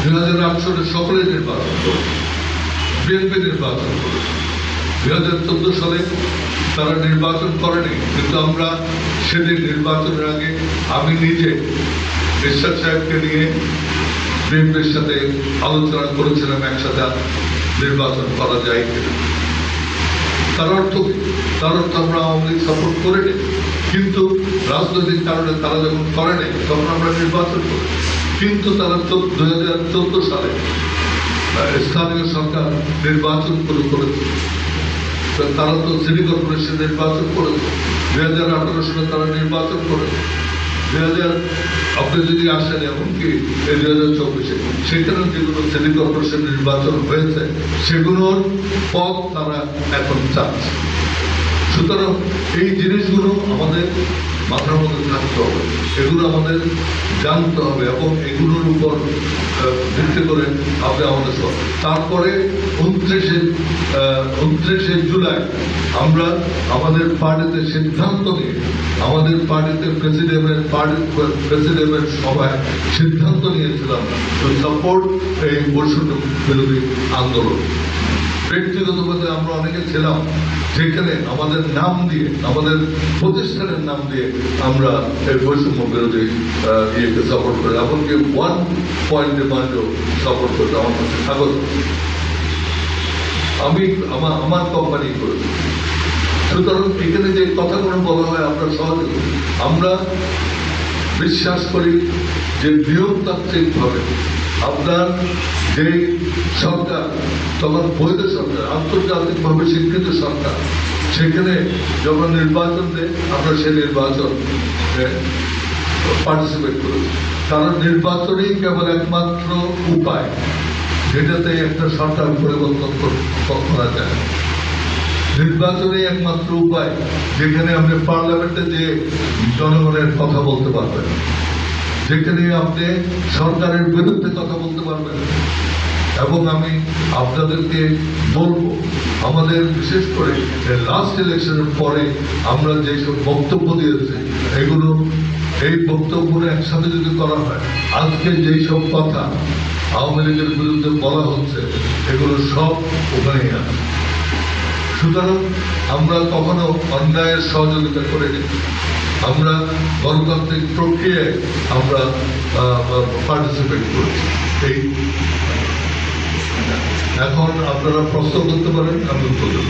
2008 সালে সকলে নির্বাচন করেছে, বিএনপি নির্বাচন করেছে। 2014 সালে তারা নির্বাচন করেনি, কিন্তু আমরা সেদিন নির্বাচনের আগে আমি নিজে এরশাদ সাহেবকে নিয়ে বিএনপির সাথে আলোচনা করেছিলাম একসাথে নির্বাচন করা যায় কিনা। তার অর্থ আমরা আওয়ামী লীগ সাপোর্ট করিনি, কিন্তু রাজনৈতিক কারণে তারা যখন করেনি তখন আমরা নির্বাচন করি। কিন্তু তারা 2014 সালে স্থানীয় সরকার নির্বাচন শুরু করেছে। তারা তো সিটি কর্পোরেশন নির্বাচন করেছে। 2018 সালে তারা নির্বাচন করেছে। আপনি যদি আসেন এমনকি 2024 সেখানে যেগুলো সিটি কর্পোরেশন নির্বাচন হয়েছে সেগুলোর পথ তারা এখন চাচ্ছে। সুতরাং এই জিনিসগুলো আমাদের মাথার মধ্যে থাকতে হবে, এগুলো আমাদের জানতে হবে এবং এগুলোর উপর ভিত্তি করে আমরা আমাদের তারপরে 29শে জুলাই আমরা আমাদের পার্টিতে সিদ্ধান্ত নিয়ে আমাদের পার্টিতে প্রেসিডেন্টের সভায় সিদ্ধান্ত নিয়েছিলাম টু সাপোর্ট এই বৈষম্য বিরোধী আন্দোলন। ব্যক্তিগতভাবে আমরা অনেকে ছিলাম যেখানে আমাদের নাম দিয়ে, আমাদের প্রতিষ্ঠানের নাম দিয়ে আমরা এই বৈষম্য বিরোধী ইয়েকে সাপোর্ট করি, এমনকি 1 পয়েন্ট ডিমান্ডও সাপোর্ট করতে আমার কাছে স্বাগত। আমি আমার কোম্পানি করেছি। সুতরাং এখানে যে কথাগুলো বলা হয় আমরা সহজে আমরা বিশ্বাস করি যে নিয়মতান্ত্রিকভাবে আপনার যে সরকার, তখন বৈধ সরকার, আন্তর্জাতিকভাবে স্বীকৃত সরকার, সেখানে যখন নির্বাচন দেয় আমরা সেই নির্বাচন পার্টিসিপেট করেছি। কারণ নির্বাচনই কেবল একমাত্র উপায় যেটাতে একটা সরকার পরিবর্তন করা যায়। নির্বাচনই একমাত্র উপায় যেখানে আপনি পার্লামেন্টে যে জনগণের কথা বলতে পারবেন, যেখানে আপনি সরকারের বিরুদ্ধে কথা বলতে পারবেন। এবং আমি আপনাদেরকে বলবো, আমাদের বিশেষ করে লাস্ট ইলেকশনের পরে আমরা যেসব বক্তব্য দিয়েছি এগুলো, এই বক্তব্যগুলো একসাথে যদি করা হয়, আজকে যেই সব কথা আওয়ামী লীগের বিরুদ্ধে বলা হচ্ছে এগুলো সব ওখানেই আছে। সুতরাং আমরা কখনো অন্যায়ের সহযোগিতা করিনি, আমরা গণতান্ত্রিক প্রক্রিয়ায় আমরা পার্টিসিপেট করেছি। এই এখন আপনারা প্রশ্ন করতে পারেন, আমি উত্তর দেব।